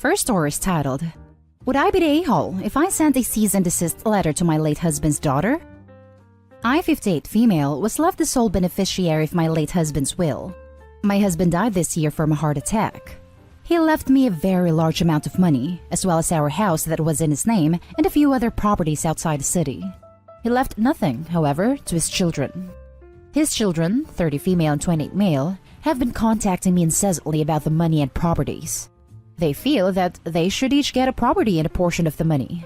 First story is titled, Would I be the a-hole if I sent a cease and desist letter to my late husband's daughter? I, 58 female, was left the sole beneficiary of my late husband's will. My husband died this year from a heart attack. He left me a very large amount of money, as well as our house that was in his name and a few other properties outside the city. He left nothing, however, to his children. His children, 30 female and 28 male, have been contacting me incessantly about the money and properties. They feel that they should each get a property and a portion of the money.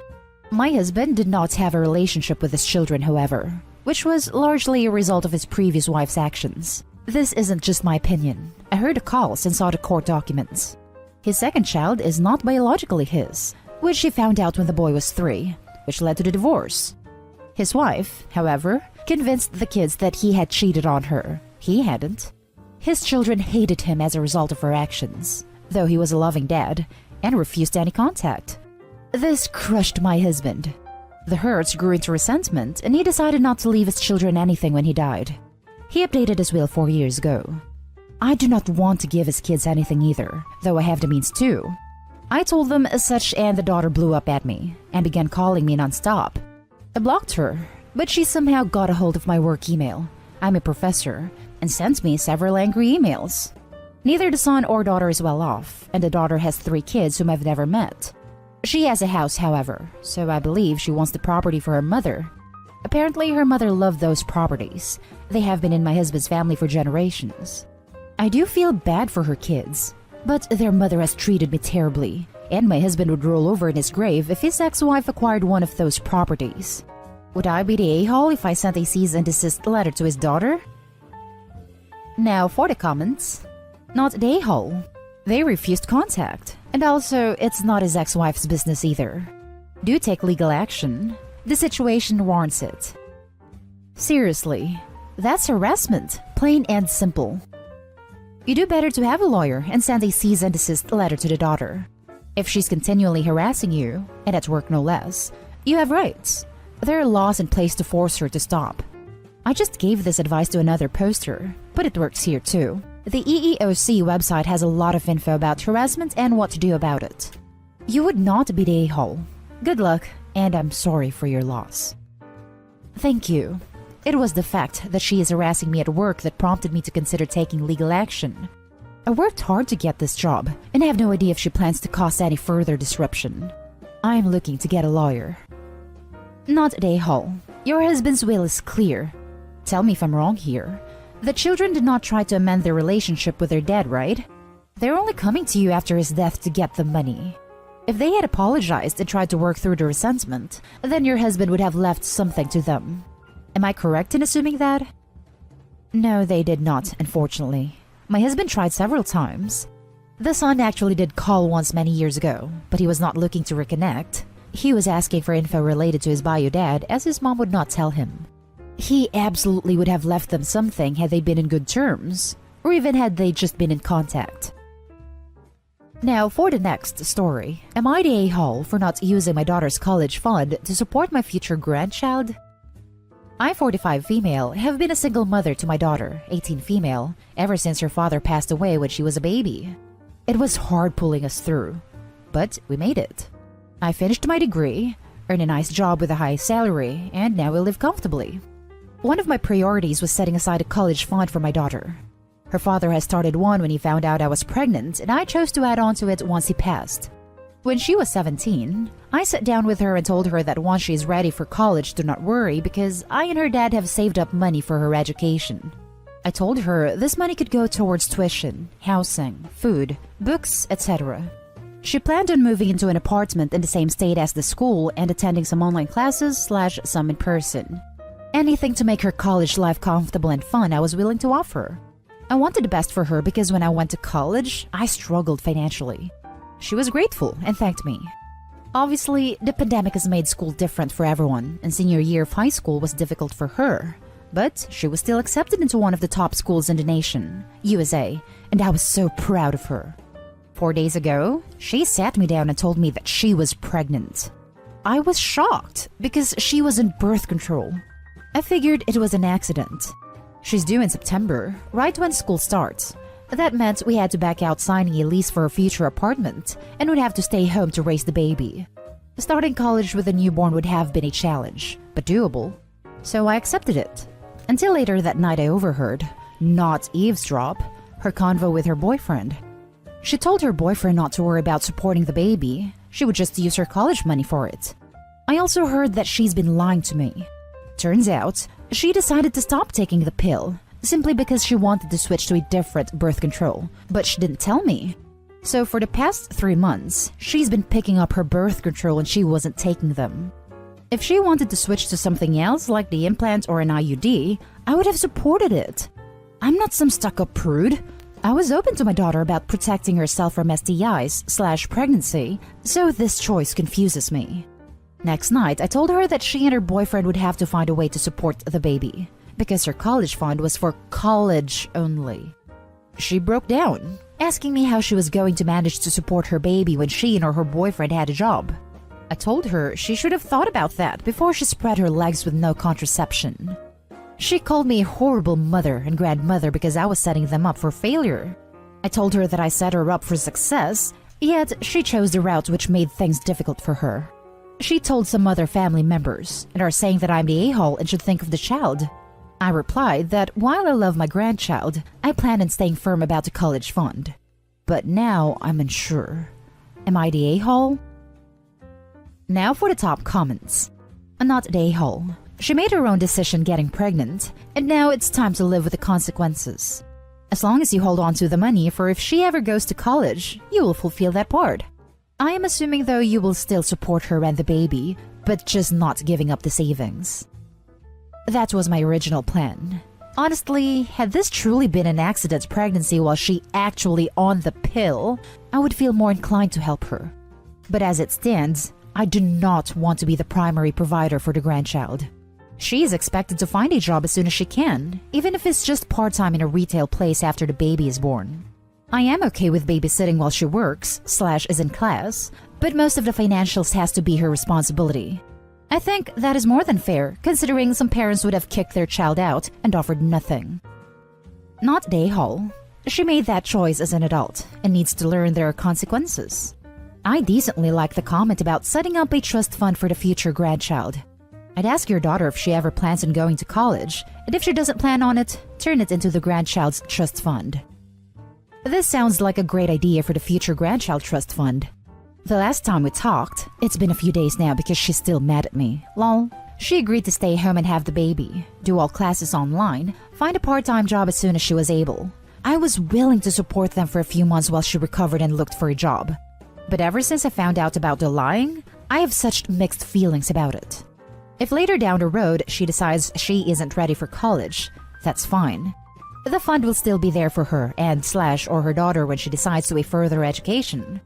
My husband did not have a relationship with his children, however, which was largely a result of his previous wife's actions. This isn't just my opinion. I heard the calls and saw the court documents. His second child is not biologically his, which he found out when the boy was 3, which led to the divorce. His wife, however, convinced the kids that he had cheated on her. He hadn't. His children hated him as a result of her actions, though he was a loving dad, and refused any contact. This crushed my husband. The hurts grew into resentment, and he decided not to leave his children anything when he died. He updated his will 4 years ago. I do not want to give his kids anything either, though I have the means to. I told them as such, and the daughter blew up at me and began calling me nonstop. I blocked her, but she somehow got a hold of my work email. I'm a professor, and sent me several angry emails. Neither the son or daughter is well off, and the daughter has 3 kids whom I've never met. She has a house, however, so I believe she wants the property for her mother. Apparently, her mother loved those properties. They have been in my husband's family for generations. I do feel bad for her kids, but their mother has treated me terribly, and my husband would roll over in his grave if his ex-wife acquired one of those properties. Would I be the a-hole if I sent a cease and desist letter to his daughter? Now for the comments. Not the a-hole. They refused contact, and also it's not his ex-wife's business either. Do take legal action. The situation warrants it. Seriously, that's harassment, plain and simple. You do better to have a lawyer and send a cease and desist letter to the daughter. If she's continually harassing you, and at work no less, you have rights. There are laws in place to force her to stop. I just gave this advice to another poster, but it works here too. The EEOC website has a lot of info about harassment and what to do about it. You would not be the a-hole. Good luck, and I'm sorry for your loss. Thank you. It was the fact that she is harassing me at work that prompted me to consider taking legal action. I worked hard to get this job, and I have no idea if she plans to cause any further disruption. I am looking to get a lawyer. Not the a-hole. Your husband's will is clear. Tell me if I'm wrong here. The children did not try to amend their relationship with their dad, right? They're only coming to you after his death to get the money. If they had apologized and tried to work through the resentment, then your husband would have left something to them. Am I correct in assuming that? No, they did not, unfortunately. My husband tried several times. The son actually did call once many years ago, but he was not looking to reconnect. He was asking for info related to his bio dad, as his mom would not tell him. He absolutely would have left them something had they been in good terms, or even had they just been in contact. Now for the next story. Am I the a-hole for not using my daughter's college fund to support my future grandchild? I, 45 female, have been a single mother to my daughter, 18 female, ever since her father passed away when she was a baby. It was hard pulling us through, but we made it. I finished my degree, earned a nice job with a high salary, and now we live comfortably. One of my priorities was setting aside a college fund for my daughter. Her father had started one when he found out I was pregnant, and I chose to add on to it once he passed. When she was 17, I sat down with her and told her that once she is ready for college, do not worry because I and her dad have saved up money for her education. I told her this money could go towards tuition, housing, food, books, etc. She planned on moving into an apartment in the same state as the school and attending some online classes / some in person. Anything to make her college life comfortable and fun I was willing to offer. I wanted the best for her because when I went to college, I struggled financially. She was grateful and thanked me. Obviously, the pandemic has made school different for everyone, and senior year of high school was difficult for her. But she was still accepted into one of the top schools in the nation, USA, and I was so proud of her. 4 days ago, she sat me down and told me that she was pregnant. I was shocked because she was in birth control. I figured it was an accident. She's due in September, right when school starts. That meant we had to back out signing a lease for a future apartment and would have to stay home to raise the baby. Starting college with a newborn would have been a challenge, but doable. So I accepted it. Until later that night I overheard, not eavesdrop, her convo with her boyfriend. She told her boyfriend not to worry about supporting the baby. She would just use her college money for it. I also heard that she's been lying to me. Turns out, she decided to stop taking the pill simply because she wanted to switch to a different birth control, but she didn't tell me. So for the past 3 months, she's been picking up her birth control and she wasn't taking them. If she wanted to switch to something else like the implant or an IUD, I would have supported it. I'm not some stuck-up prude. I was open to my daughter about protecting herself from STIs/pregnancy, so this choice confuses me. Next night, I told her that she and her boyfriend would have to find a way to support the baby, because her college fund was for college only. She broke down, asking me how she was going to manage to support her baby when she and her boyfriend had a job. I told her she should have thought about that before she spread her legs with no contraception. She called me a horrible mother and grandmother because I was setting them up for failure. I told her that I set her up for success, yet she chose the route which made things difficult for her. She told some other family members and are saying that I'm the a-hole and should think of the child. I replied that while I love my grandchild, I plan on staying firm about the college fund. But now I'm unsure. Am I the a-hole? Now for the top comments. I'm not the a-hole. She made her own decision getting pregnant, and now it's time to live with the consequences. As long as you hold on to the money for if she ever goes to college, you will fulfill that part. I am assuming though you will still support her and the baby, but just not giving up the savings. That was my original plan. Honestly, had this truly been an accident pregnancy while she actually on the pill, I would feel more inclined to help her. But as it stands, I do not want to be the primary provider for the grandchild. She is expected to find a job as soon as she can, even if it's just part-time in a retail place after the baby is born. I am okay with babysitting while she works/is in class, but most of the financials has to be her responsibility. I think that is more than fair, considering some parents would have kicked their child out and offered nothing. Not a-hole. She made that choice as an adult and needs to learn there are consequences. I decently like the comment about setting up a trust fund for the future grandchild. I'd ask your daughter if she ever plans on going to college, and if she doesn't plan on it, turn it into the grandchild's trust fund. This sounds like a great idea for the future grandchild trust fund. The last time we talked, it's been a few days now because she's still mad at me. Lol. She agreed to stay home and have the baby, do all classes online, find a part-time job as soon as she was able. I was willing to support them for a few months while she recovered and looked for a job. But ever since I found out about the lying, I have such mixed feelings about it. If later down the road she decides she isn't ready for college, that's fine. The fund will still be there for her and/or her daughter when she decides to a further education.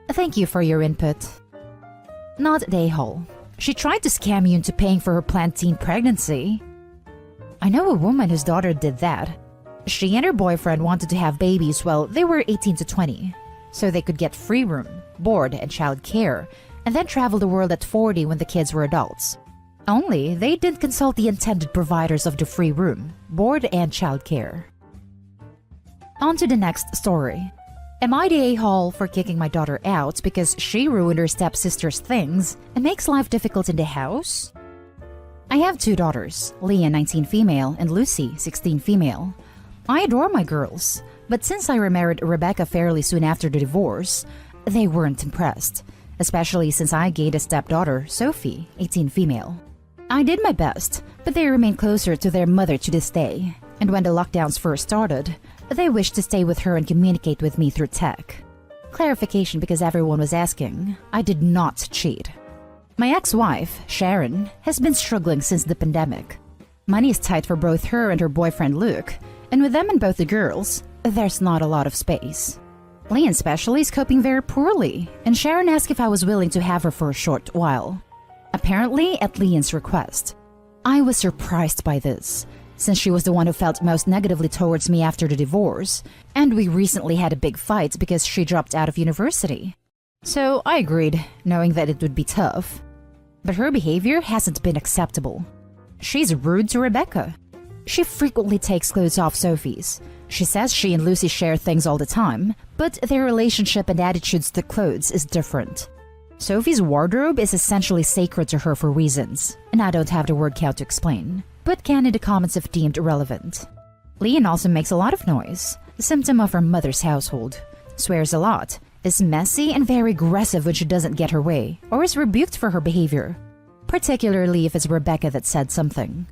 Thank you for your input. Not the a-hole. She tried to scam you into paying for her planned teen pregnancy. I know a woman whose daughter did that. She and her boyfriend wanted to have babies while they were 18 to 20, so they could get free room, board, and child care, and then travel the world at 40 when the kids were adults. Only they didn't consult the intended providers of the free room, board, and child care. On to the next story. Am I the a-hole for kicking my daughter out because she ruined her stepsister's things and makes life difficult in the house? I have 2 daughters, Leah 19 female and Lucy 16 female. I adore my girls, but since I remarried Rebecca fairly soon after the divorce, they weren't impressed, especially since I gained a stepdaughter, Sophie 18 female. I did my best, but they remain closer to their mother to this day, and when the lockdowns first started, they wished to stay with her and communicate with me through tech. Clarification because everyone was asking, I did not cheat. My ex-wife, Sharon, has been struggling since the pandemic. Money is tight for both her and her boyfriend Luke, and with them and both the girls, there's not a lot of space. Leanne especially is coping very poorly, and Sharon asked if I was willing to have her for a short while. Apparently at Leanne's request. I was surprised by this, since she was the one who felt most negatively towards me after the divorce, and we recently had a big fight because she dropped out of university. So I agreed, knowing that it would be tough. But her behavior hasn't been acceptable. She's rude to Rebecca. She frequently takes clothes off Sophie's. She says she and Lucy share things all the time, but their relationship and attitudes to clothes is different. Sophie's wardrobe is essentially sacred to her for reasons, and I don't have the word count to explain, but candid comments have deemed irrelevant. Leon also makes a lot of noise, a symptom of her mother's household, swears a lot, is messy and very aggressive when she doesn't get her way, or is rebuked for her behavior, particularly if it's Rebecca that said something.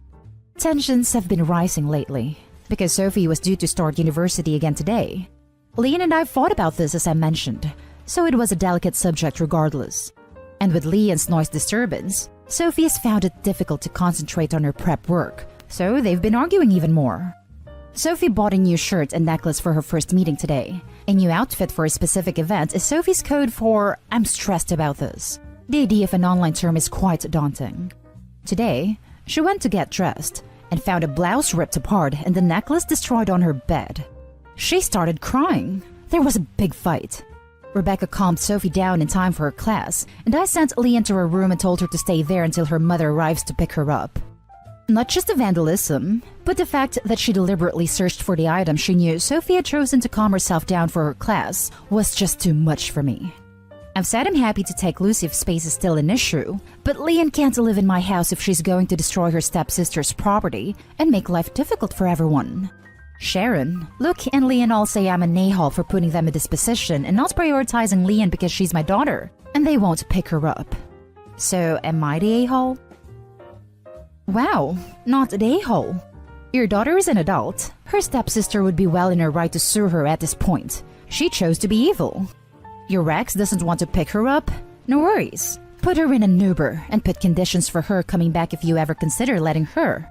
Tensions have been rising lately, because Sophie was due to start university again today. Leon and I fought about this, as I mentioned, so it was a delicate subject regardless. And with Leon's noise disturbance, Sophie has found it difficult to concentrate on her prep work, so they've been arguing even more. Sophie bought a new shirt and necklace for her first meeting today. A new outfit for a specific event is Sophie's code for "I'm stressed about this." The idea of an online term is quite daunting. Today, she went to get dressed and found a blouse ripped apart and the necklace destroyed on her bed. She started crying. There was a big fight. Rebecca calmed Sophie down in time for her class, and I sent Leanne to her room and told her to stay there until her mother arrives to pick her up. Not just the vandalism, but the fact that she deliberately searched for the item she knew Sophie had chosen to calm herself down for her class was just too much for me. I've said I'm happy to take Lucy if space is still an issue, but Leanne can't live in my house if she's going to destroy her stepsister's property and make life difficult for everyone. Sharon, Luke, and Leanne all say I'm an a-hole for putting them in this position and not prioritizing Leanne because she's my daughter, and they won't pick her up. So, am I the a-hole? Wow, not the a-hole. Your daughter is an adult. Her stepsister would be well in her right to sue her at this point. She chose to be evil. Your ex doesn't want to pick her up? No worries. Put her in an Uber and put conditions for her coming back if you ever consider letting her.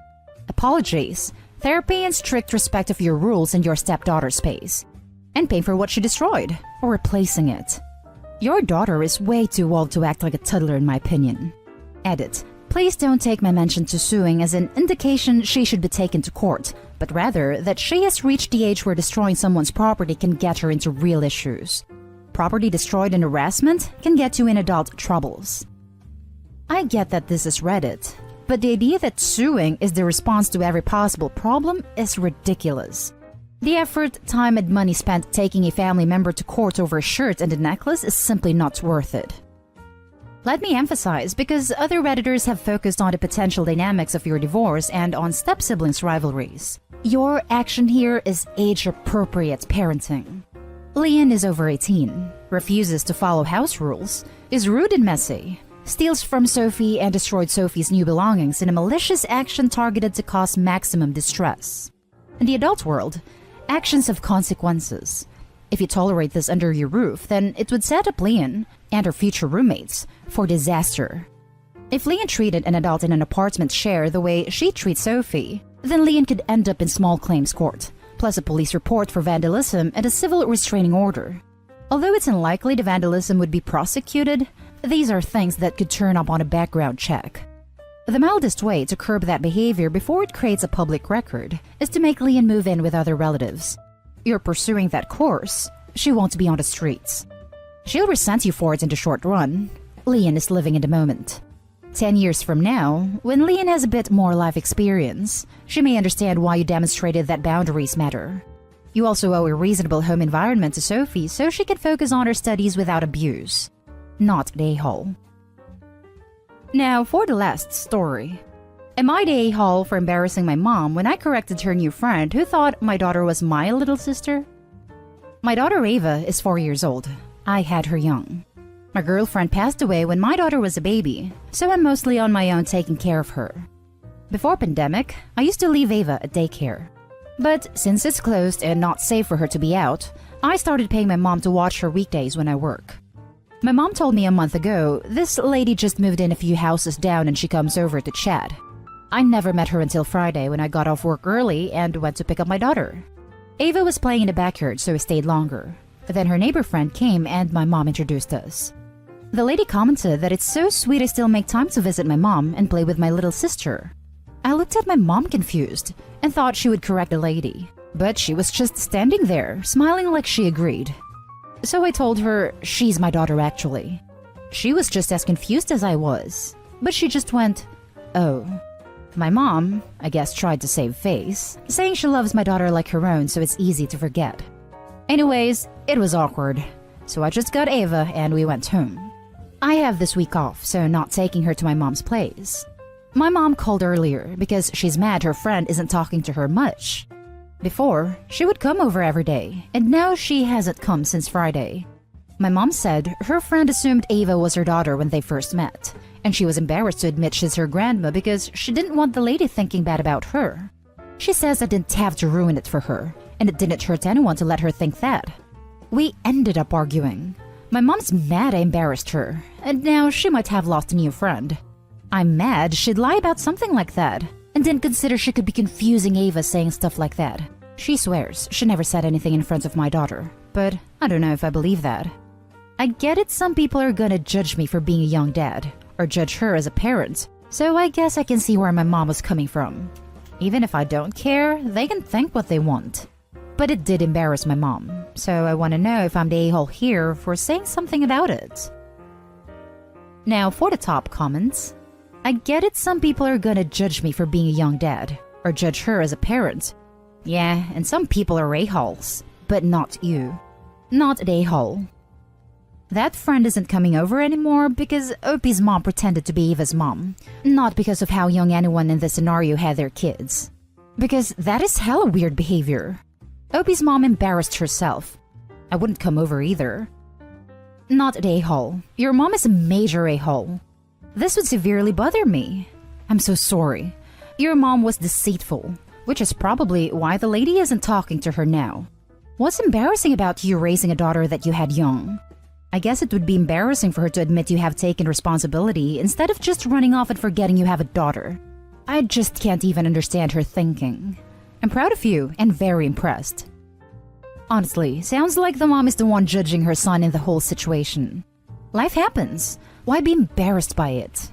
Apologies, therapy and strict respect of your rules and your stepdaughter's space. And pay for what she destroyed, or replacing it. Your daughter is way too old to act like a toddler in my opinion. Edit. Please don't take my mention to suing as an indication she should be taken to court, but rather that she has reached the age where destroying someone's property can get her into real issues. Property destroyed in harassment can get you in adult troubles. I get that this is Reddit, but the idea that suing is the response to every possible problem is ridiculous. The effort, time, and money spent taking a family member to court over a shirt and a necklace is simply not worth it. Let me emphasize, because other Redditors have focused on the potential dynamics of your divorce and on step-siblings rivalries. Your action here is age-appropriate parenting. Leanne is over 18, refuses to follow house rules, is rude and messy, steals from Sophie and destroyed Sophie's new belongings in a malicious action targeted to cause maximum distress. In the adult world, actions have consequences. If you tolerate this under your roof, then it would set up Leanne and her future roommates for disaster. If Leanne treated an adult in an apartment share the way she treats Sophie, then Leanne could end up in small claims court, plus a police report for vandalism and a civil restraining order. Although it's unlikely the vandalism would be prosecuted, these are things that could turn up on a background check. The mildest way to curb that behavior before it creates a public record is to make Leanne move in with other relatives. You're pursuing that course, she won't be on the streets. She'll resent you for it in the short run. Leanne is living in the moment. 10 years from now, when Leanne has a bit more life experience, she may understand why you demonstrated that boundaries matter. You also owe a reasonable home environment to Sophie so she can focus on her studies without abuse. Not the a-hole. Now for the last story. Am I the a-hole for embarrassing my mom when I corrected her new friend who thought my daughter was my little sister? My daughter Ava is 4 years old. I had her young. My girlfriend passed away when my daughter was a baby, so I'm mostly on my own taking care of her. Before pandemic, I used to leave Ava at daycare. But since it's closed and not safe for her to be out, I started paying my mom to watch her weekdays when I work. My mom told me a month ago this lady just moved in a few houses down and she comes over to chat. I never met her until Friday when I got off work early and went to pick up my daughter. Ava was playing in the backyard, so I stayed longer. Then her neighbor friend came and my mom introduced us. The lady commented that it's so sweet I still make time to visit my mom and play with my little sister. I looked at my mom confused and thought she would correct the lady, but she was just standing there, smiling like she agreed. So I told her she's my daughter actually. She was just as confused as I was, but she just went, "Oh." My mom, I guess, tried to save face, saying she loves my daughter like her own so it's easy to forget. Anyways, it was awkward, so I just got Ava and we went home. I have this week off, so not taking her to my mom's place. My mom called earlier because she's mad her friend isn't talking to her much. Before, she would come over every day, and now she hasn't come since Friday. My mom said her friend assumed Ava was her daughter when they first met, and she was embarrassed to admit she's her grandma because she didn't want the lady thinking bad about her. She says I didn't have to ruin it for her, and it didn't hurt anyone to let her think that. We ended up arguing. My mom's mad I embarrassed her, and now she might have lost a new friend. I'm mad she'd lie about something like that, and didn't consider she could be confusing Ava saying stuff like that. She swears she never said anything in front of my daughter, but I don't know if I believe that. I get it, some people are gonna judge me for being a young dad, or judge her as a parent, so I guess I can see where my mom was coming from. Even if I don't care, they can think what they want. But it did embarrass my mom, so I want to know if I'm the a-hole here for saying something about it. Now for the top comments. I get it, some people are gonna judge me for being a young dad, or judge her as a parent. Yeah, and some people are a-holes, but not you. Not an a-hole. That friend isn't coming over anymore because Opie's mom pretended to be Eva's mom, not because of how young anyone in this scenario had their kids. Because that is hella weird behavior. Opie's mom embarrassed herself. I wouldn't come over either. Not an a-hole. Your mom is a major a-hole. This would severely bother me. I'm so sorry. Your mom was deceitful, which is probably why the lady isn't talking to her now. What's embarrassing about you raising a daughter that you had young? I guess it would be embarrassing for her to admit you have taken responsibility instead of just running off and forgetting you have a daughter. I just can't even understand her thinking. I'm proud of you and very impressed. Honestly, sounds like the mom is the one judging her son in the whole situation. Life happens. Why be embarrassed by it?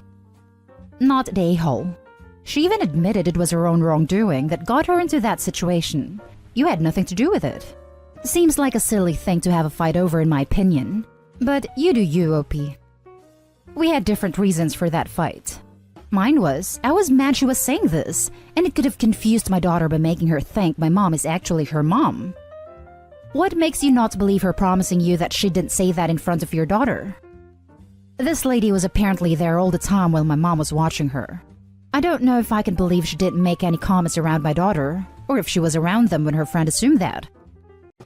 Not an a-hole. She even admitted it was her own wrongdoing that got her into that situation. You had nothing to do with it. Seems like a silly thing to have a fight over, in my opinion. But you do you, OP. We had different reasons for that fight. Mine was, I was mad she was saying this, and it could have confused my daughter by making her think my mom is actually her mom. What makes you not believe her promising you that she didn't say that in front of your daughter? This lady was apparently there all the time while my mom was watching her. I don't know if I can believe she didn't make any comments around my daughter, or if she was around them when her friend assumed that.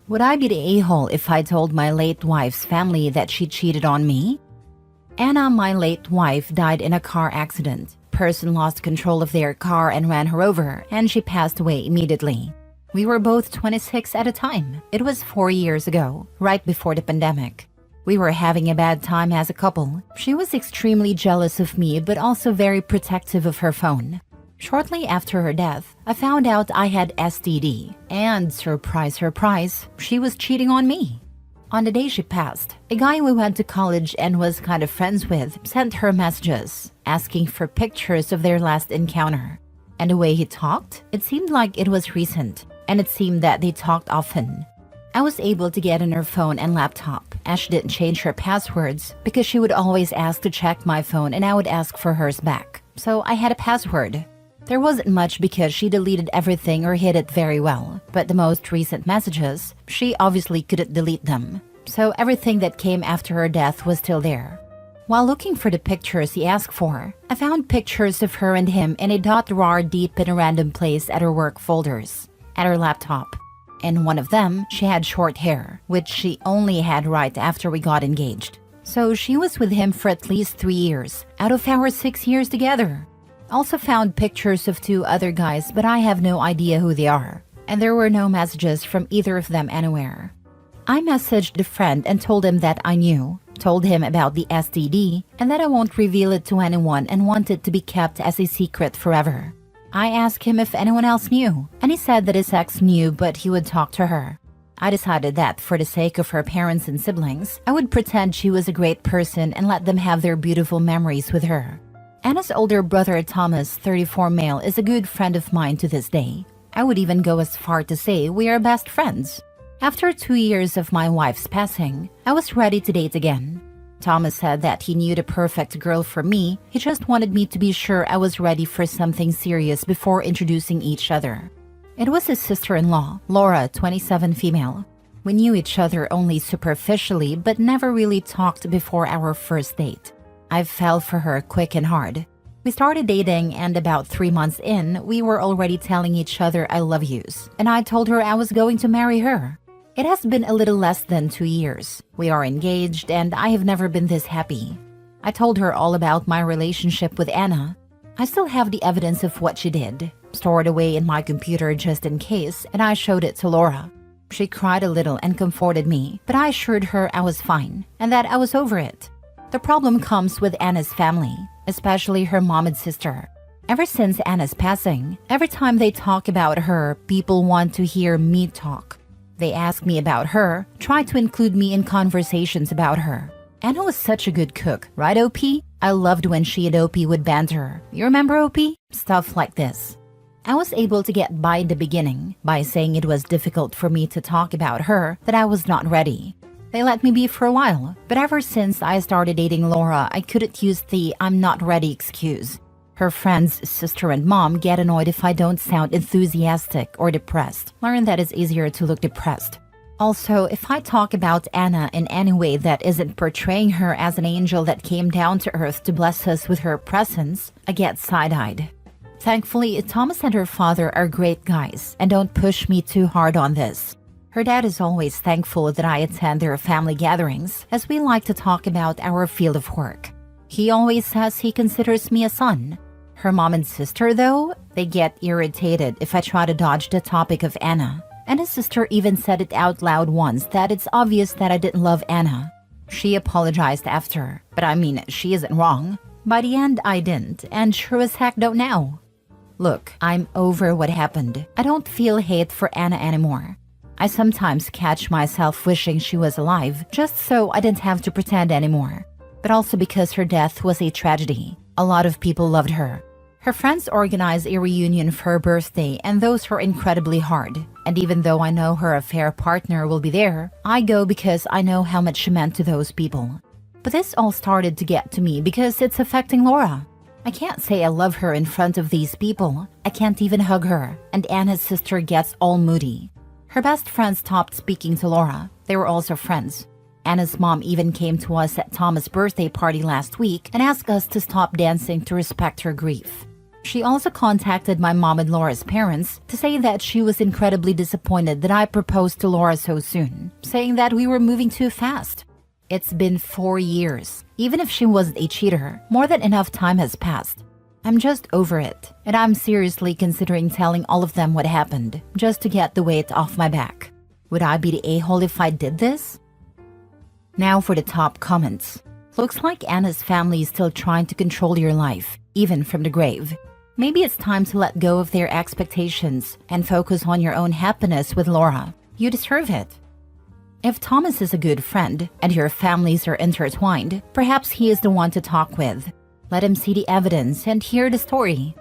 Would I be the a-hole if I told my late wife's family that she cheated on me? Anna, my late wife, died in a car accident. Person lost control of their car and ran her over, and she passed away immediately. We were both 26 at a time. It was 4 years ago, right before the pandemic. We were having a bad time as a couple. She was extremely jealous of me, but also very protective of her phone. Shortly after her death, I found out I had STD, and surprise, surprise, she was cheating on me. On the day she passed, a guy we went to college and was kind of friends with sent her messages, asking for pictures of their last encounter. And the way he talked, it seemed like it was recent, and it seemed that they talked often. I was able to get on her phone and laptop, as she didn't change her passwords because she would always ask to check my phone and I would ask for hers back. So I had a password. There wasn't much because she deleted everything or hid it very well, but the most recent messages, she obviously couldn't delete them. So everything that came after her death was still there. While looking for the pictures he asked for, I found pictures of her and him in a .rar deep in a random place at her work folders, at her laptop. In one of them, she had short hair, which she only had right after we got engaged. So she was with him for at least 3 years, out of our 6 years together. Also found pictures of 2 other guys, but I have no idea who they are. And there were no messages from either of them anywhere. I messaged the friend and told him that I knew, told him about the STD, and that I won't reveal it to anyone and want it to be kept as a secret forever. I asked him if anyone else knew, and he said that his ex knew but he would talk to her. I decided that for the sake of her parents and siblings, I would pretend she was a great person and let them have their beautiful memories with her. Anna's older brother Thomas, 34 male, is a good friend of mine to this day. I would even go as far to say we are best friends. After 2 years of my wife's passing, I was ready to date again. Thomas said that he knew the perfect girl for me. He just wanted me to be sure I was ready for something serious before introducing each other. It was his sister-in-law, Laura, 27 female. We knew each other only superficially but never really talked before our first date. I fell for her quick and hard. We started dating, and about 3 months in, we were already telling each other I love yous, and I told her I was going to marry her. It has been a little less than 2 years. We are engaged, and I have never been this happy. I told her all about my relationship with Anna. I still have the evidence of what she did, stored away in my computer just in case, and I showed it to Laura. She cried a little and comforted me, but I assured her I was fine, and that I was over it. The problem comes with Anna's family, especially her mom and sister. Ever since Anna's passing, every time they talk about her, people want to hear me talk. They ask me about her, try to include me in conversations about her. Anna was such a good cook, right, OP? I loved when she and OP would banter. You remember OP? Stuff like this. I was able to get by in the beginning by saying it was difficult for me to talk about her, that I was not ready. They let me be for a while, but ever since I started dating Laura, I couldn't use the "I'm not ready" excuse. Her friends, sister, and mom get annoyed if I don't sound enthusiastic or depressed. Learn that it's easier to look depressed. Also, if I talk about Anna in any way that isn't portraying her as an angel that came down to earth to bless us with her presence, I get side-eyed. Thankfully, Thomas and her father are great guys and don't push me too hard on this. Her dad is always thankful that I attend their family gatherings, as we like to talk about our field of work. He always says he considers me a son. Her mom and sister, though, they get irritated if I try to dodge the topic of Anna. And his sister even said it out loud once that it's obvious that I didn't love Anna. She apologized after, but I mean, she isn't wrong. By the end, I didn't, and sure as heck don't now. Look, I'm over what happened. I don't feel hate for Anna anymore. I sometimes catch myself wishing she was alive, just so I didn't have to pretend anymore. But also because her death was a tragedy. A lot of people loved her. Her friends organized a reunion for her birthday, and those were incredibly hard. And even though I know her affair partner will be there, I go because I know how much she meant to those people. But this all started to get to me because it's affecting Laura. I can't say I love her in front of these people. I can't even hug her, and Anna's sister gets all moody. Her best friend stopped speaking to Laura. They were also friends. Anna's mom even came to us at Thomas' birthday party last week and asked us to stop dancing to respect her grief. She also contacted my mom and Laura's parents to say that she was incredibly disappointed that I proposed to Laura so soon, saying that we were moving too fast. It's been 4 years. Even if she wasn't a cheater, more than enough time has passed. I'm just over it, and I'm seriously considering telling all of them what happened, just to get the weight off my back. Would I be the a-hole if I did this? Now for the top comments. Looks like Anna's family is still trying to control your life, even from the grave. Maybe it's time to let go of their expectations and focus on your own happiness with Laura. You deserve it. If Thomas is a good friend and your families are intertwined, perhaps he is the one to talk with. Let him see the evidence and hear the story.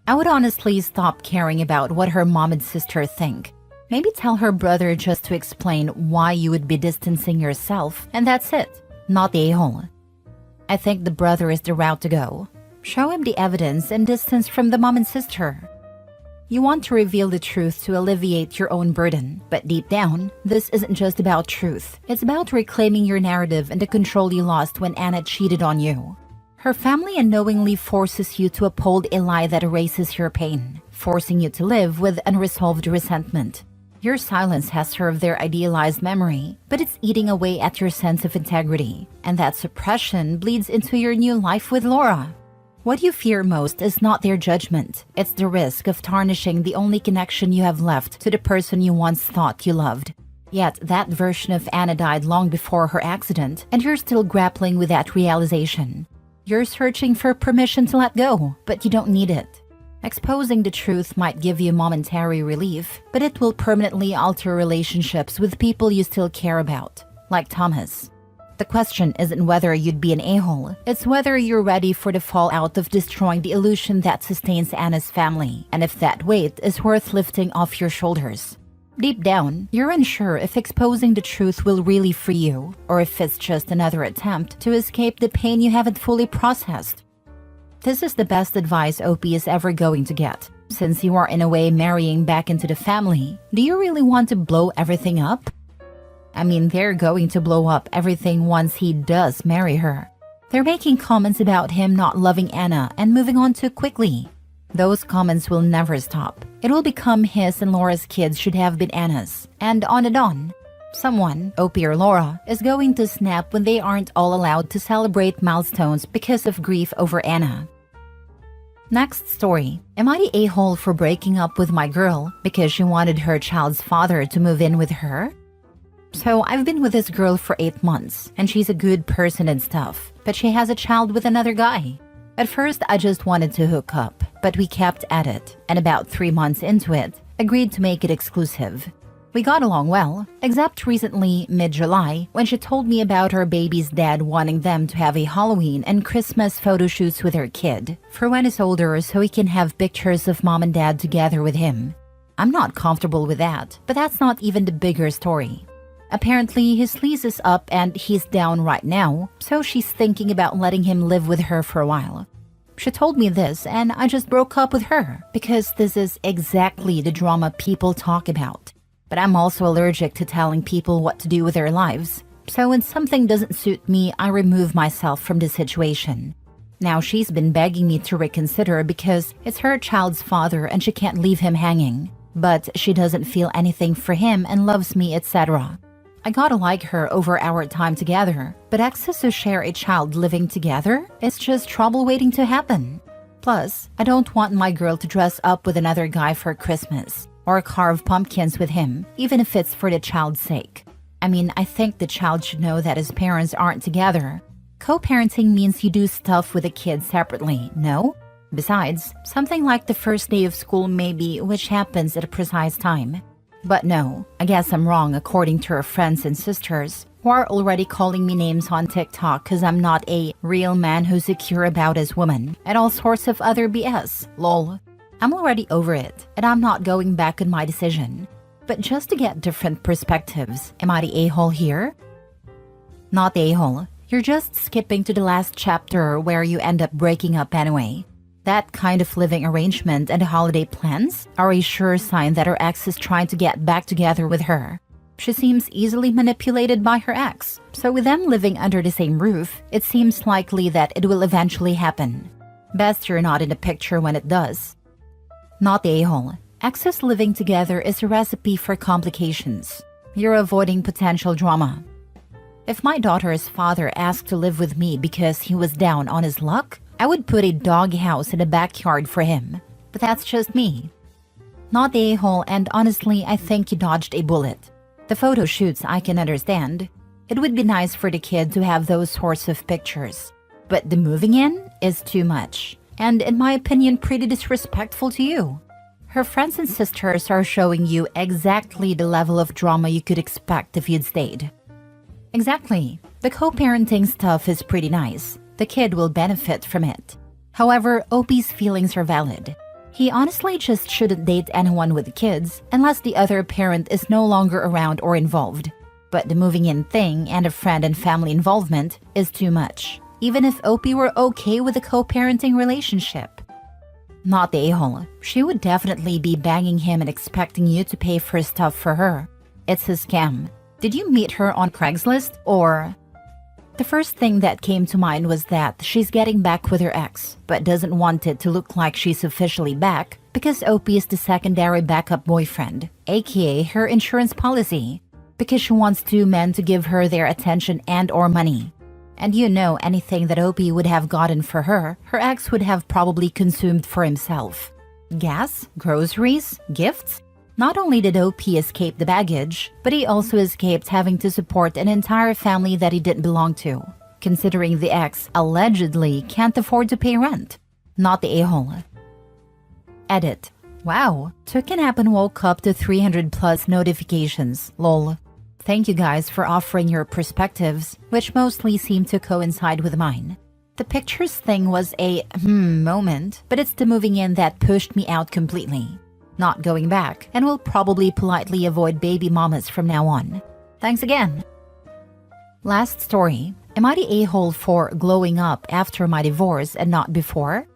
I would honestly stop caring about what her mom and sister think. Maybe tell her brother just to explain why you would be distancing yourself, and that's it, not the a-hole. I think the brother is the route to go. Show him the evidence and distance from the mom and sister. You want to reveal the truth to alleviate your own burden, but deep down, this isn't just about truth. It's about reclaiming your narrative and the control you lost when Anna cheated on you. Her family unknowingly forces you to uphold a lie that erases your pain, forcing you to live with unresolved resentment. Your silence has served their idealized memory, but it's eating away at your sense of integrity, and that suppression bleeds into your new life with Laura. What you fear most is not their judgment, it's the risk of tarnishing the only connection you have left to the person you once thought you loved. Yet that version of Anna died long before her accident, and you're still grappling with that realization. You're searching for permission to let go, but you don't need it. Exposing the truth might give you momentary relief, but it will permanently alter relationships with people you still care about, like Thomas. The question isn't whether you'd be an a-hole, it's whether you're ready for the fallout of destroying the illusion that sustains Anna's family, and if that weight is worth lifting off your shoulders. Deep down, you're unsure if exposing the truth will really free you, or if it's just another attempt to escape the pain you haven't fully processed. This is the best advice OP is ever going to get. Since you are in a way marrying back into the family, do you really want to blow everything up? I mean, they're going to blow up everything once he does marry her. They're making comments about him not loving Anna and moving on too quickly. Those comments will never stop. It will become his and Laura's kids should have been Anna's, and on and on. Someone, OP or Laura, is going to snap when they aren't all allowed to celebrate milestones because of grief over Anna. Next story. Am I the a-hole for breaking up with my girl because she wanted her child's father to move in with her? So I've been with this girl for 8 months, and she's a good person and stuff, but she has a child with another guy. At first, I just wanted to hook up, but we kept at it, and about 3 months into it, agreed to make it exclusive. We got along well, except recently, mid-July, when she told me about her baby's dad wanting them to have a Halloween and Christmas photo shoots with her kid, for when he's older so he can have pictures of mom and dad together with him. I'm not comfortable with that, but that's not even the bigger story. Apparently, his lease is up and he's down right now, so she's thinking about letting him live with her for a while. She told me this and I just broke up with her because this is exactly the drama people talk about. But I'm also allergic to telling people what to do with their lives, so when something doesn't suit me, I remove myself from the situation. Now she's been begging me to reconsider because it's her child's father and she can't leave him hanging. But she doesn't feel anything for him and loves me, etc. I gotta like her over our time together, but exes who share a child living together is just trouble waiting to happen. Plus, I don't want my girl to dress up with another guy for Christmas, or carve pumpkins with him, even if it's for the child's sake. I mean, I think the child should know that his parents aren't together. Co-parenting means you do stuff with the kid separately, no? Besides, something like the first day of school maybe, which happens at a precise time. But no, I guess I'm wrong according to her friends and sisters, who are already calling me names on TikTok because I'm not a real man who's secure about his woman, and all sorts of other BS, lol. I'm already over it, and I'm not going back on my decision. But just to get different perspectives, am I the a-hole here? Not the a-hole. You're just skipping to the last chapter where you end up breaking up anyway. That kind of living arrangement and holiday plans are a sure sign that her ex is trying to get back together with her. She seems easily manipulated by her ex, so with them living under the same roof, it seems likely that it will eventually happen. Best you're not in the picture when it does. Not the a-hole. Exes living together is a recipe for complications. You're avoiding potential drama. If my daughter's father asked to live with me because he was down on his luck, I would put a doghouse in the backyard for him. But that's just me. Not the a-hole, and honestly, I think you dodged a bullet. The photo shoots I can understand. It would be nice for the kid to have those sorts of pictures. But the moving in is too much. And in my opinion, pretty disrespectful to you. Her friends and sisters are showing you exactly the level of drama you could expect if you'd stayed. Exactly. The co-parenting stuff is pretty nice. The kid will benefit from it. However, OP's feelings are valid. He honestly just shouldn't date anyone with kids unless the other parent is no longer around or involved. But the moving in thing and a friend and family involvement is too much, even if OP were okay with a co-parenting relationship. Not the a-hole. She would definitely be banging him and expecting you to pay for stuff for her. It's a scam. Did you meet her on Craigslist or... The first thing that came to mind was that she's getting back with her ex, but doesn't want it to look like she's officially back because OP is the secondary backup boyfriend, aka her insurance policy, because she wants two men to give her their attention and or money. And you know anything that OP would have gotten for her, her ex would have probably consumed for himself. Gas? Groceries? Gifts? Not only did OP escape the baggage, but he also escaped having to support an entire family that he didn't belong to, considering the ex allegedly can't afford to pay rent. Not the a-hole. Edit. Wow, took a nap and woke up to 300 plus notifications, lol. Thank you guys for offering your perspectives, which mostly seem to coincide with mine. The pictures thing was a moment, but it's the moving in that pushed me out completely. not going back, and will probably politely avoid baby mamas from now on. Thanks again. Last story. Am I the a-hole for glowing up after my divorce and not before?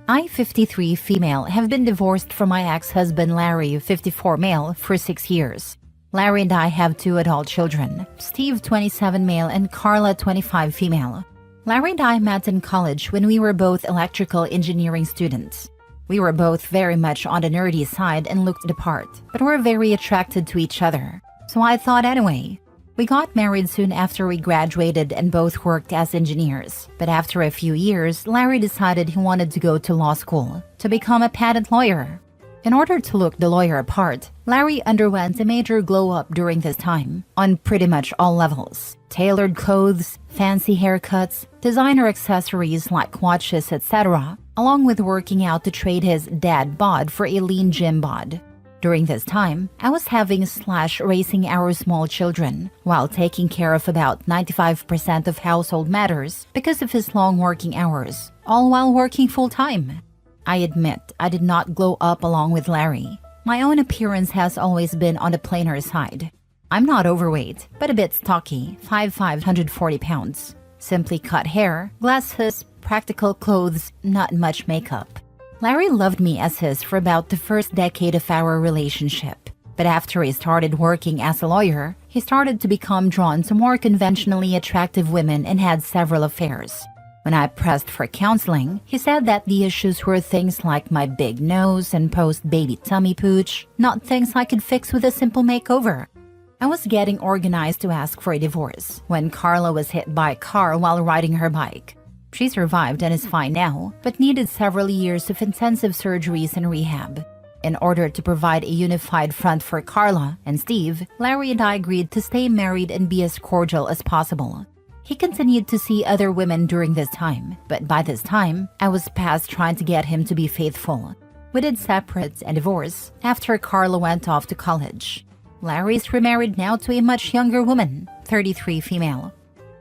I, 53 female, have been divorced from my ex-husband Larry, 54 male, for 6 years. Larry and I have 2 adult children, Steve, 27 male, and Carla, 25 female. Larry and I met in college when we were both electrical engineering students. We were both very much on the nerdy side and looked the part, but were very attracted to each other. So I thought anyway. We got married soon after we graduated and both worked as engineers. But after a few years, Larry decided he wanted to go to law school to become a patent lawyer. In order to look the lawyer apart, Larry underwent a major glow-up during this time, on pretty much all levels. Tailored clothes, fancy haircuts, designer accessories like watches, etc., along with working out to trade his dad bod for a lean gym bod. During this time, I was having/raising our small children, while taking care of about 95% of household matters because of his long working hours, all while working full-time. I admit I did not glow up along with Larry. My own appearance has always been on the plainer side. I'm not overweight, but a bit stocky, 5'5", 140 pounds. Simply cut hair, glasses, practical clothes, not much makeup. Larry loved me as his for about the first decade of our relationship. But after he started working as a lawyer, he started to become drawn to more conventionally attractive women and had several affairs. When I pressed for counseling, he said that the issues were things like my big nose and post-baby tummy pooch, not things I could fix with a simple makeover. I was getting organized to ask for a divorce when Carla was hit by a car while riding her bike. She survived and is fine now, but needed several years of intensive surgeries and rehab. In order to provide a unified front for Carla and Steve, Larry and I agreed to stay married and be as cordial as possible. He continued to see other women during this time, but by this time, I was past trying to get him to be faithful. We did separate and divorce after Carla went off to college. Larry's remarried now to a much younger woman, 33 female.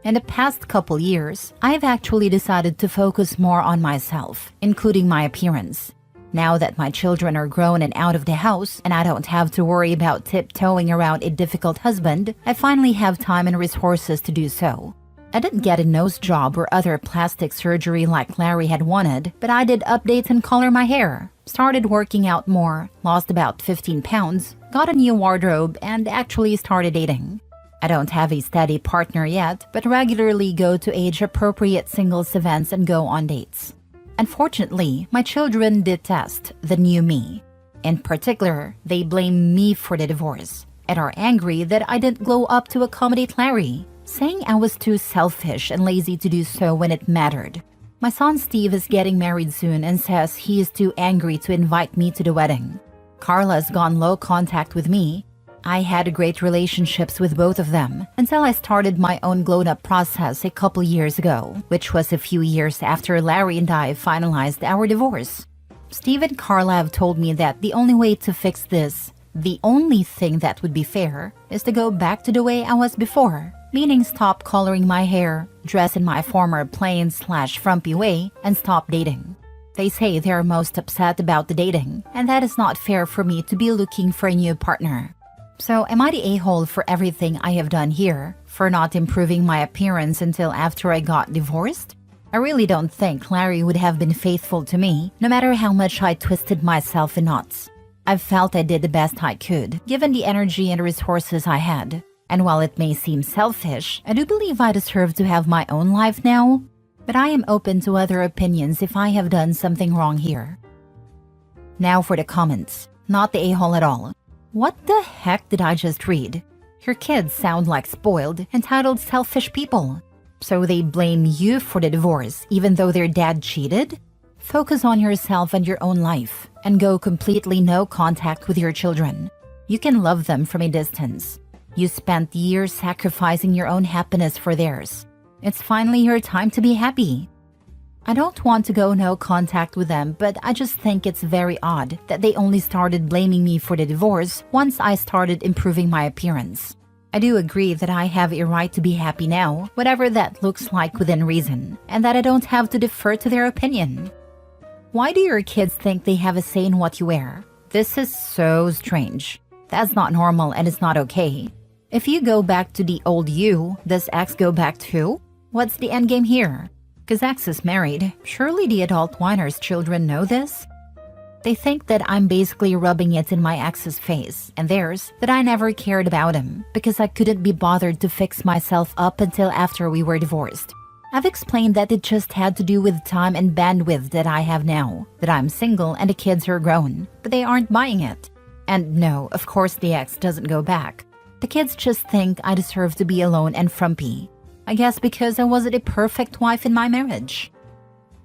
In the past couple years, I've actually decided to focus more on myself, including my appearance. Now that my children are grown and out of the house, and I don't have to worry about tiptoeing around a difficult husband, I finally have time and resources to do so. I didn't get a nose job or other plastic surgery like Larry had wanted, but I did updates and color my hair, started working out more, lost about 15 pounds, got a new wardrobe, and actually started dating. I don't have a steady partner yet, but regularly go to age-appropriate singles events and go on dates. Unfortunately, my children detest the new me. In particular, they blame me for the divorce and are angry that I didn't glow up to accommodate Larry, saying I was too selfish and lazy to do so when it mattered. My son Steve is getting married soon and says he is too angry to invite me to the wedding. Carla's gone low contact with me. I had great relationships with both of them until I started my own glow-up process a couple years ago, which was a few years after Larry and I finalized our divorce. Steve and Carla have told me that the only way to fix this, the only thing that would be fair, is to go back to the way I was before, meaning stop coloring my hair, dress in my former plain/frumpy way, and stop dating. They say they are most upset about the dating, and that is not fair for me to be looking for a new partner. So am I the a-hole for everything I have done here, for not improving my appearance until after I got divorced? I really don't think Larry would have been faithful to me, no matter how much I twisted myself in knots. I've felt I did the best I could, given the energy and resources I had. And while it may seem selfish, I do believe I deserve to have my own life now. But I am open to other opinions if I have done something wrong here. Now for the comments. Not the a-hole at all. What the heck did I just read? Your kids sound like spoiled, entitled selfish people. So they blame you for the divorce even though their dad cheated? Focus on yourself and your own life, and go completely no contact with your children. You can love them from a distance. You spent years sacrificing your own happiness for theirs. It's finally your time to be happy. I don't want to go no contact with them, but I just think it's very odd that they only started blaming me for the divorce once I started improving my appearance. I do agree that I have a right to be happy now, whatever that looks like within reason, and that I don't have to defer to their opinion. Why do your kids think they have a say in what you wear? This is so strange. That's not normal and it's not okay. If you go back to the old you, does X go back too? What's the endgame here? Because X is married. Surely the adult whiner's children know this? They think that I'm basically rubbing it in my ex's face and theirs that I never cared about him because I couldn't be bothered to fix myself up until after we were divorced. I've explained that it just had to do with time and bandwidth that I have now, that I'm single and the kids are grown, but they aren't buying it. And no, of course the ex doesn't go back. The kids just think I deserve to be alone and frumpy. I guess because I wasn't a perfect wife in my marriage.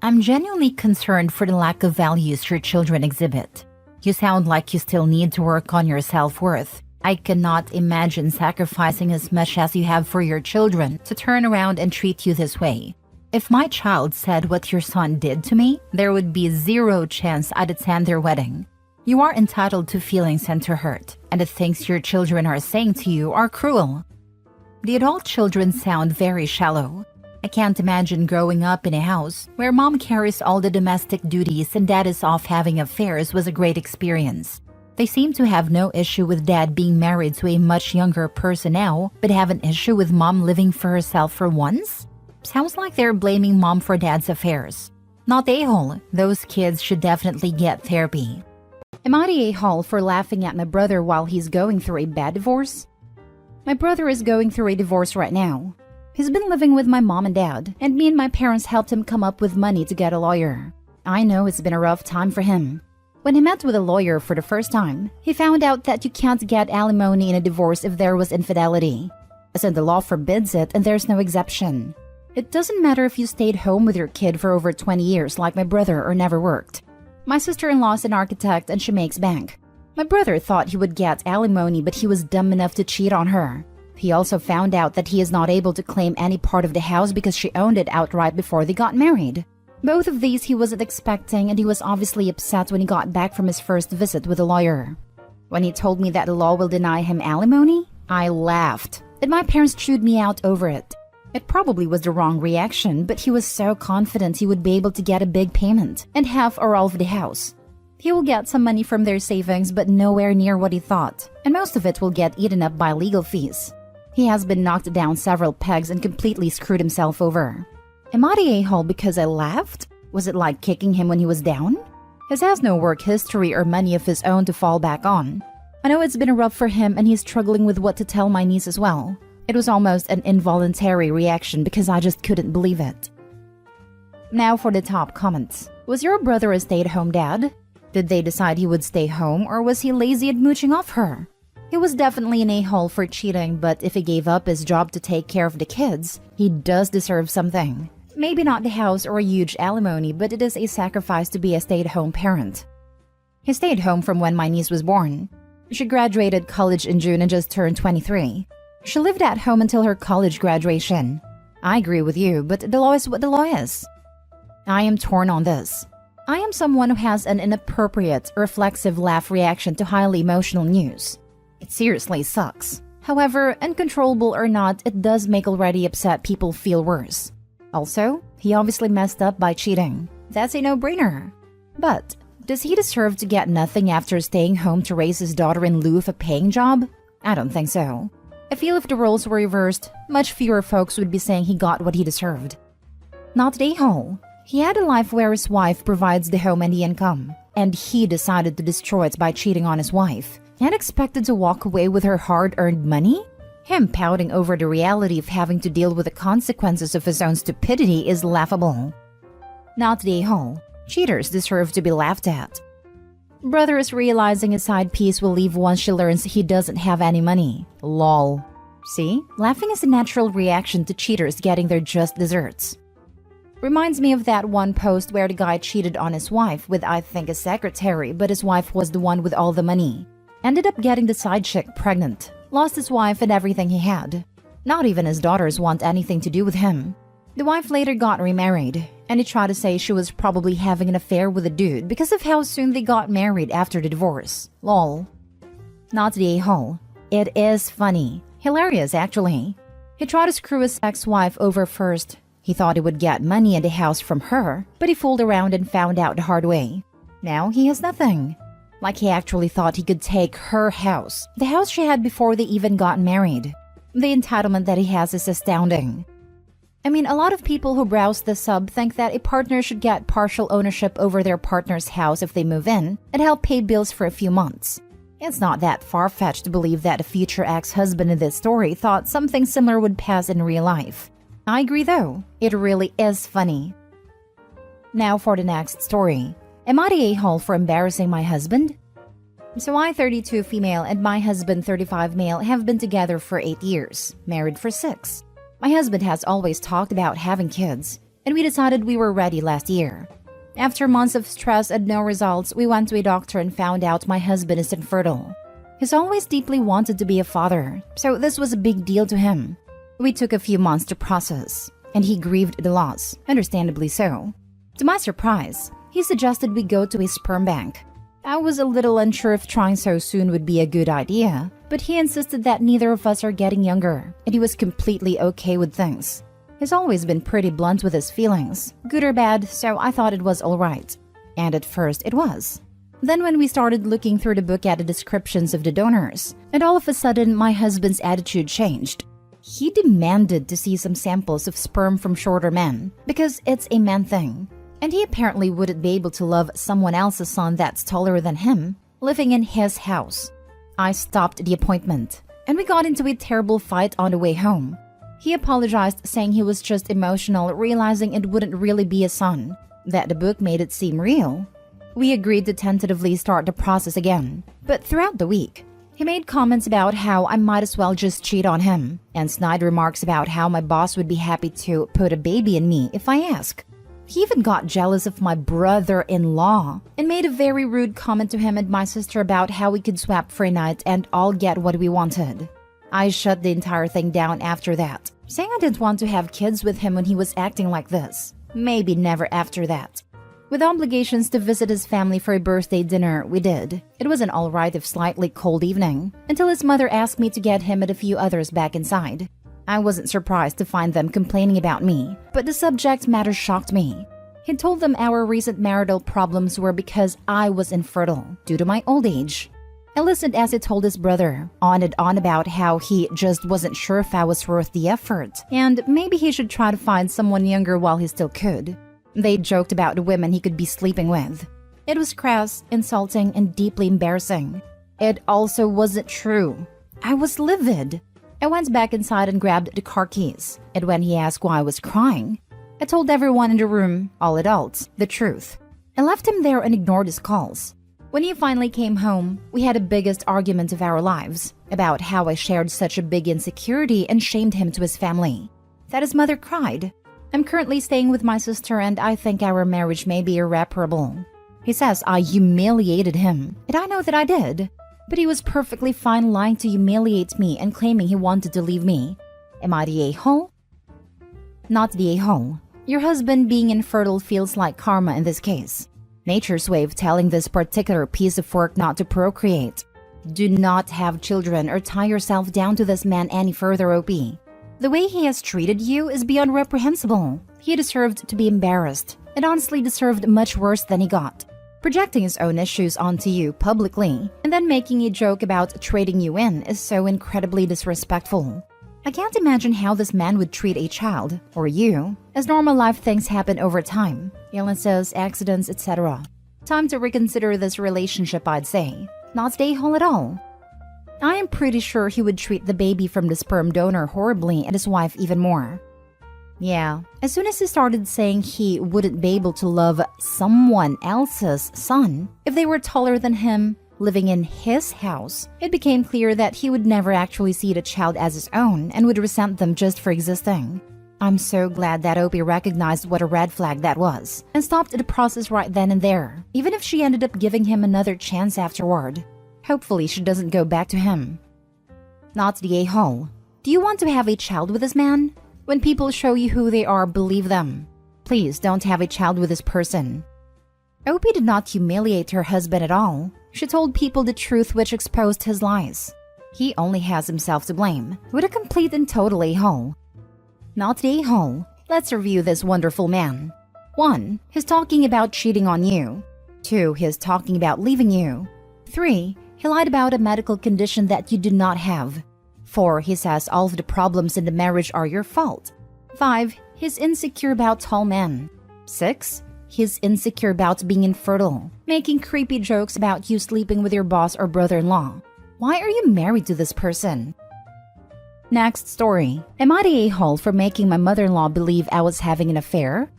I'm genuinely concerned for the lack of values your children exhibit. You sound like you still need to work on your self-worth. I cannot imagine sacrificing as much as you have for your children to turn around and treat you this way. If my child said what your son did to me, there would be zero chance I'd attend their wedding. You are entitled to feelings and to hurt, and the things your children are saying to you are cruel. The adult children sound very shallow. I can't imagine growing up in a house where mom carries all the domestic duties and dad is off having affairs was a great experience. They seem to have no issue with dad being married to a much younger person now, but have an issue with mom living for herself for once? Sounds like they're blaming mom for dad's affairs. Not the a-hole. Those kids should definitely get therapy. Am I the a-hole for laughing at my brother while he's going through a bad divorce? My brother is going through a divorce right now. He's been living with my mom and dad, and me and my parents helped him come up with money to get a lawyer. I know it's been a rough time for him. When he met with a lawyer for the first time, he found out that you can't get alimony in a divorce if there was infidelity. As in the law forbids it and there's no exception. It doesn't matter if you stayed home with your kid for over 20 years like my brother or never worked. My sister-in-law is an architect and she makes bank. My brother thought he would get alimony, but he was dumb enough to cheat on her. He also found out that he is not able to claim any part of the house because she owned it outright before they got married. Both of these he wasn't expecting, and he was obviously upset when he got back from his first visit with a lawyer. When he told me that the law will deny him alimony, I laughed, and my parents chewed me out over it. It probably was the wrong reaction, but he was so confident he would be able to get a big payment and half or all of the house. He will get some money from their savings, but nowhere near what he thought, and most of it will get eaten up by legal fees. He has been knocked down several pegs and completely screwed himself over. Am I the a-hole because I laughed? Was it like kicking him when he was down? He has no work history or money of his own to fall back on. I know it's been rough for him and he's struggling with what to tell my niece as well. It was almost an involuntary reaction because I just couldn't believe it. Now for the top comments. Was your brother a stay-at-home dad? Did they decide he would stay home or was he lazy at mooching off her? He was definitely an a-hole for cheating, but if he gave up his job to take care of the kids, he does deserve something. Maybe not the house or a huge alimony, but it is a sacrifice to be a stay-at-home parent. He stayed home from when my niece was born. She graduated college in June and just turned 23. She lived at home until her college graduation. I agree with you, but the law is what the law is. I am torn on this. I am someone who has an inappropriate, reflexive laugh reaction to highly emotional news. It seriously sucks. However, uncontrollable or not, it does make already upset people feel worse. Also, he obviously messed up by cheating. That's a no-brainer. But, does he deserve to get nothing after staying home to raise his daughter in lieu of a paying job? I don't think so. I feel if the roles were reversed, much fewer folks would be saying he got what he deserved. Not the a-hole. He had a life where his wife provides the home and the income, and he decided to destroy it by cheating on his wife. And expected to walk away with her hard-earned money? Him pouting over the reality of having to deal with the consequences of his own stupidity is laughable. Not the a-hole. Cheaters deserve to be laughed at. Brother is realizing his side piece will leave once she learns he doesn't have any money. Lol. See? Laughing is a natural reaction to cheaters getting their just desserts. Reminds me of that one post where the guy cheated on his wife with I think a secretary, but his wife was the one with all the money. Ended up getting the side chick pregnant. Lost his wife and everything he had. Not even his daughters want anything to do with him. The wife later got remarried, and he tried to say she was probably having an affair with a dude because of how soon they got married after the divorce. Lol. Not the a-hole. It is funny. Hilarious, actually. He tried to screw his ex-wife over first. He thought he would get money and a house from her, but he fooled around and found out the hard way. Now he has nothing. Like he actually thought he could take her house, the house she had before they even got married. The entitlement that he has is astounding. I mean, a lot of people who browse this sub think that a partner should get partial ownership over their partner's house if they move in and help pay bills for a few months. It's not that far-fetched to believe that a future ex-husband in this story thought something similar would pass in real life. I agree though, it really is funny. Now for the next story. Am I the a-hole for embarrassing my husband? So I, 32 female, and my husband, 35 male, have been together for 8 years, married for 6. My husband has always talked about having kids, and we decided we were ready last year. After months of stress and no results, we went to a doctor and found out my husband is infertile. He's always deeply wanted to be a father, so this was a big deal to him. We took a few months to process, and he grieved the loss, understandably so. To my surprise, he suggested we go to a sperm bank. I was a little unsure if trying so soon would be a good idea, but he insisted that neither of us are getting younger, and he was completely okay with things. He's always been pretty blunt with his feelings, good or bad, so I thought it was alright. And at first it was. Then when we started looking through the book at the descriptions of the donors, and all of a sudden my husband's attitude changed. He demanded to see some samples of sperm from shorter men, because it's a man thing. And he apparently wouldn't be able to love someone else's son that's taller than him, living in his house. I stopped the appointment, and we got into a terrible fight on the way home. He apologized, saying he was just emotional, realizing it wouldn't really be a son, that the book made it seem real. We agreed to tentatively start the process again, but throughout the week, he made comments about how I might as well just cheat on him, and snide remarks about how my boss would be happy to put a baby in me if I ask. He even got jealous of my brother-in-law and made a very rude comment to him and my sister about how we could swap for a night and all get what we wanted. I shut the entire thing down after that, saying I didn't want to have kids with him when he was acting like this. Maybe never after that. With obligations to visit his family for a birthday dinner, we did. It was an alright if slightly cold evening, until his mother asked me to get him and a few others back inside. I wasn't surprised to find them complaining about me, but the subject matter shocked me. He told them our recent marital problems were because I was infertile due to my old age. I listened as he told his brother on and on about how he just wasn't sure if I was worth the effort, and maybe he should try to find someone younger while he still could. They joked about the women he could be sleeping with. It was crass, insulting, and deeply embarrassing. It also wasn't true. I was livid. I went back inside and grabbed the car keys, and when he asked why I was crying, I told everyone in the room, all adults, the truth. I left him there and ignored his calls. When he finally came home, we had the biggest argument of our lives about how I shared such a big insecurity and shamed him to his family. That his mother cried. I'm currently staying with my sister and I think our marriage may be irreparable. He says I humiliated him, and I know that I did. But he was perfectly fine lying to humiliate me and claiming he wanted to leave me. Am I the a-hole? Not the a-hole. Your husband being infertile feels like karma in this case. Nature's way of telling this particular piece of work not to procreate. Do not have children or tie yourself down to this man any further, OP. The way he has treated you is beyond reprehensible. He deserved to be embarrassed, and honestly deserved much worse than he got. Projecting his own issues onto you publicly and then making a joke about trading you in is so incredibly disrespectful. I can't imagine how this man would treat a child, or you, as normal life things happen over time, illnesses, accidents, etc. Time to reconsider this relationship, I'd say. Not the a-hole at all. I am pretty sure he would treat the baby from the sperm donor horribly and his wife even more. Yeah, as soon as he started saying he wouldn't be able to love someone else's son if they were taller than him, living in his house, it became clear that he would never actually see the child as his own and would resent them just for existing. I'm so glad that Opie recognized what a red flag that was and stopped the process right then and there, even if she ended up giving him another chance afterward. Hopefully she doesn't go back to him. Not the a-hole. Do you want to have a child with this man? When people show you who they are, believe them. Please don't have a child with this person. Opie did not humiliate her husband at all. She told people the truth, which exposed his lies. He only has himself to blame, with a complete and total a-hole. Not the a-hole. Let's review this wonderful man. 1. He's talking about cheating on you. 2. He's talking about leaving you. 3. He lied about a medical condition that you do not have. 4. He says all of the problems in the marriage are your fault. 5. He's insecure about tall men. 6. He's insecure about being infertile, making creepy jokes about you sleeping with your boss or brother-in-law. Why are you married to this person? Next story. Am I the a-hole for making my mother-in-law believe I was having an affair?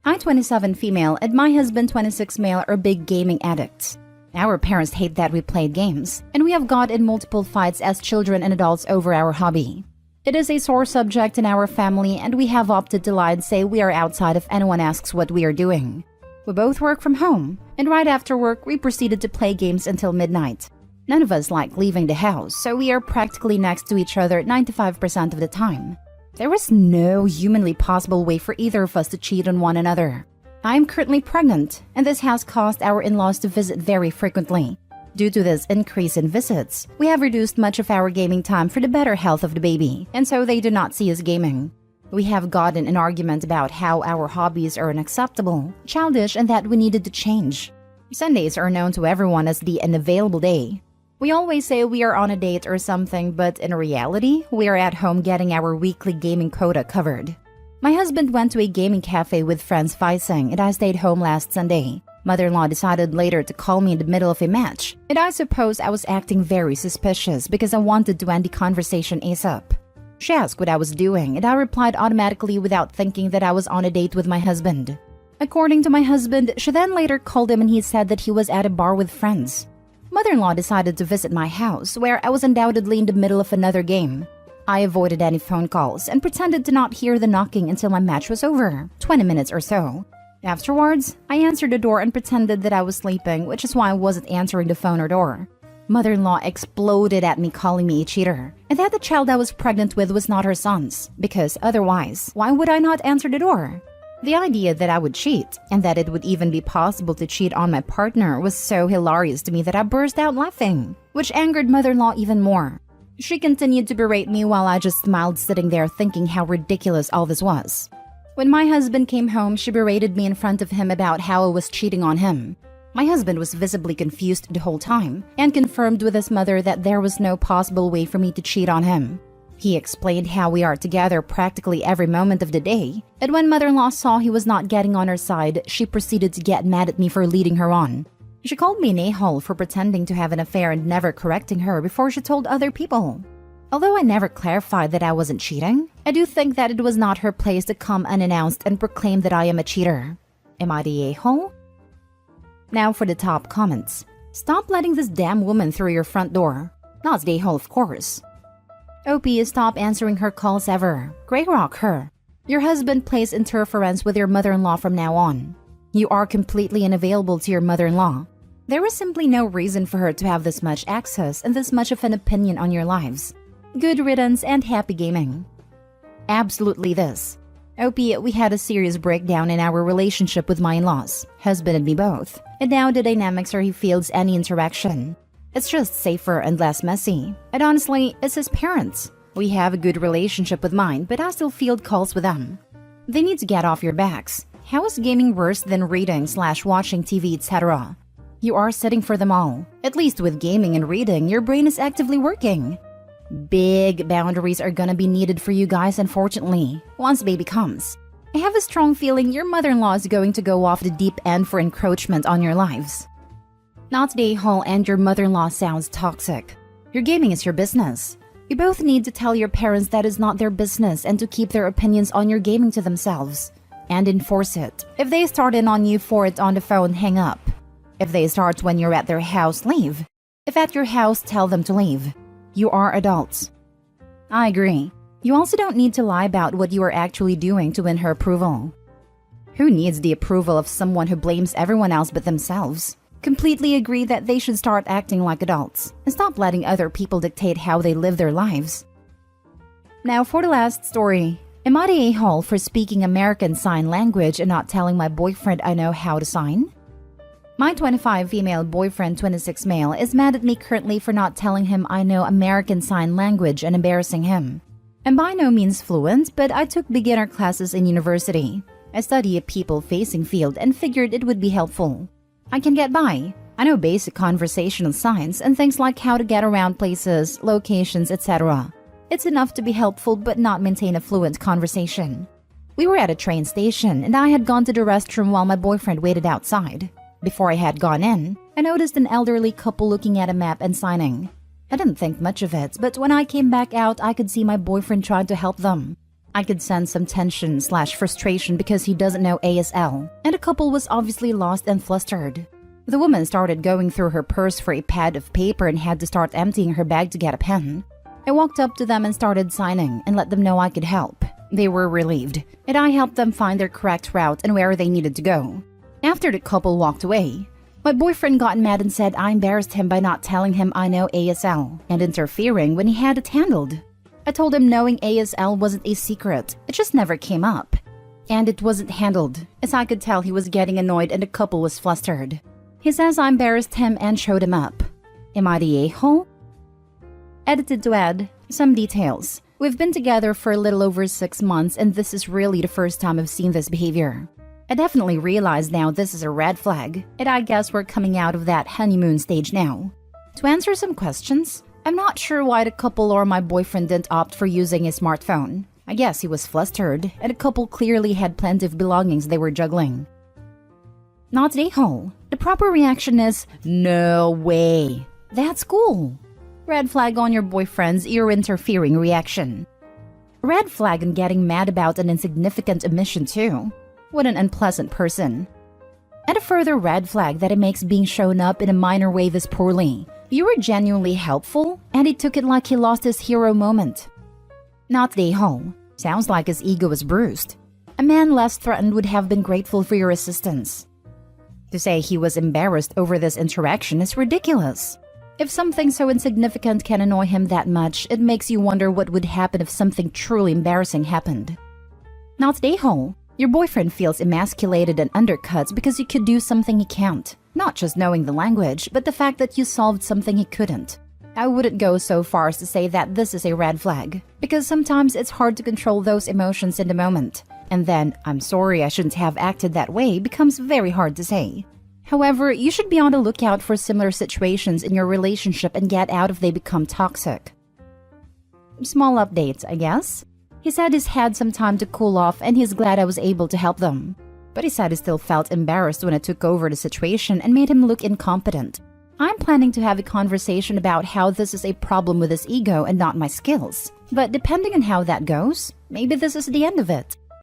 I, 27 female, and my husband, 26 male, are big gaming addicts. Our parents hate that we played games, and we have got in multiple fights as children and adults over our hobby. It is a sore subject in our family, and we have opted to lie and say we are outside if anyone asks what we are doing. We both work from home, and right after work, we proceeded to play games until midnight. None of us like leaving the house, so we are practically next to each other 95% of the time. There is no humanly possible way for either of us to cheat on one another. I am currently pregnant, and this has caused our in-laws to visit very frequently. Due to this increase in visits, we have reduced much of our gaming time for the better health of the baby, and so they do not see us gaming. We have gotten an argument about how our hobbies are unacceptable, childish, and that we needed to change. Sundays are known to everyone as the unavailable day. We always say we are on a date or something, but in reality, we are at home getting our weekly gaming quota covered. My husband went to a gaming cafe with friends vicing, and I stayed home last Sunday. Mother-in-law decided later to call me in the middle of a match, and I suppose I was acting very suspicious because I wanted to end the conversation ASAP. She asked what I was doing, and I replied automatically without thinking that I was on a date with my husband. According to my husband, she then later called him and he said that he was at a bar with friends. Mother-in-law decided to visit my house, where I was undoubtedly in the middle of another game. I avoided any phone calls and pretended to not hear the knocking until my match was over, 20 minutes or so. Afterwards, I answered the door and pretended that I was sleeping, which is why I wasn't answering the phone or door. Mother-in-law exploded at me, calling me a cheater, and that the child I was pregnant with was not her son's, because otherwise, why would I not answer the door? The idea that I would cheat, and that it would even be possible to cheat on my partner, was so hilarious to me that I burst out laughing, which angered mother-in-law even more. She continued to berate me while I just smiled, sitting there thinking how ridiculous all this was. When my husband came home, she berated me in front of him about how I was cheating on him. My husband was visibly confused the whole time and confirmed with his mother that there was no possible way for me to cheat on him. He explained how we are together practically every moment of the day, and when mother-in-law saw he was not getting on her side, she proceeded to get mad at me for leading her on. She called me an a-hole for pretending to have an affair and never correcting her before she told other people. Although I never clarified that I wasn't cheating, I do think that it was not her place to come unannounced and proclaim that I am a cheater. Am I the a-hole? Now for the top comments. Stop letting this damn woman through your front door. Not the a-hole, of course. OP, stop answering her calls ever. Grey rock her. Your husband plays interference with your mother-in-law from now on. You are completely unavailable to your mother-in-law. There is simply no reason for her to have this much access and this much of an opinion on your lives. Good riddance and happy gaming. Absolutely this. OP, we had a serious breakdown in our relationship with my in-laws, husband and me both, and now the dynamics are he feels any interaction. It's just safer and less messy. And honestly, it's his parents. We have a good relationship with mine, but I still field calls with them. They need to get off your backs. How is gaming worse than reading/watching TV, etc.? You are sitting for them all. At least with gaming and reading, your brain is actively working. Big boundaries are gonna be needed for you guys, unfortunately, once baby comes. I have a strong feeling your mother-in-law is going to go off the deep end for encroachment on your lives. Not the a-hole, and your mother-in-law sounds toxic. Your gaming is your business. You both need to tell your parents that is not their business and to keep their opinions on your gaming to themselves. And enforce it. If they start in on you for it on the phone, hang up. If they start when you're at their house, leave. If at your house, tell them to leave. You are adults. I agree. You also don't need to lie about what you are actually doing to win her approval. Who needs the approval of someone who blames everyone else but themselves? Completely agree that they should start acting like adults and stop letting other people dictate how they live their lives. Now for the last story. Am I the a-hole for speaking American Sign Language and not telling my boyfriend I know how to sign? My 25 female boyfriend, 26 male, is mad at me currently for not telling him I know American Sign Language and embarrassing him. I'm by no means fluent, but I took beginner classes in university. I study a people-facing field and figured it would be helpful. I can get by. I know basic conversational signs and things like how to get around places, locations, etc. It's enough to be helpful but not maintain a fluent conversation. We were at a train station and I had gone to the restroom while my boyfriend waited outside. Before I had gone in, I noticed an elderly couple looking at a map and signing. I didn't think much of it, but when I came back out, I could see my boyfriend trying to help them. I could sense some tension/frustration because he doesn't know ASL, and the couple was obviously lost and flustered. The woman started going through her purse for a pad of paper and had to start emptying her bag to get a pen. I walked up to them and started signing and let them know I could help. They were relieved, and I helped them find their correct route and where they needed to go. After the couple walked away, my boyfriend got mad and said I embarrassed him by not telling him I know ASL and interfering when he had it handled. I told him knowing ASL wasn't a secret, it just never came up. And it wasn't handled, as I could tell he was getting annoyed and the couple was flustered. He says I embarrassed him and showed him up. Am I the a-hole? Edited to add some details. We've been together for a little over 6 months and this is really the first time I've seen this behavior. I definitely realize now this is a red flag, and I guess we're coming out of that honeymoon stage now. To answer some questions, I'm not sure why the couple or my boyfriend didn't opt for using a smartphone. I guess he was flustered, and the couple clearly had plenty of belongings they were juggling. Not the a-hole. The proper reaction is, no way. That's cool. Red flag on your boyfriend's you're interfering reaction. Red flag on getting mad about an insignificant omission too. What an unpleasant person. And a further red flag that it makes being shown up in a minor way this poorly. You were genuinely helpful, and he took it like he lost his hero moment. Not the a-hole. Sounds like his ego was bruised. A man less threatened would have been grateful for your assistance. To say he was embarrassed over this interaction is ridiculous. If something so insignificant can annoy him that much, it makes you wonder what would happen if something truly embarrassing happened. Not the a-hole. Your boyfriend feels emasculated and undercut because you could do something he can't. Not just knowing the language, but the fact that you solved something he couldn't. I wouldn't go so far as to say that this is a red flag, because sometimes it's hard to control those emotions in the moment. And then, I'm sorry I shouldn't have acted that way becomes very hard to say. However, you should be on the lookout for similar situations in your relationship and get out if they become toxic. Small updates, I guess. He said he's had some time to cool off and he's glad I was able to help them. But he said he still felt embarrassed when I took over the situation and made him look incompetent. I'm planning to have a conversation about how this is a problem with his ego and not my skills. But depending on how that goes, maybe this is the end of it.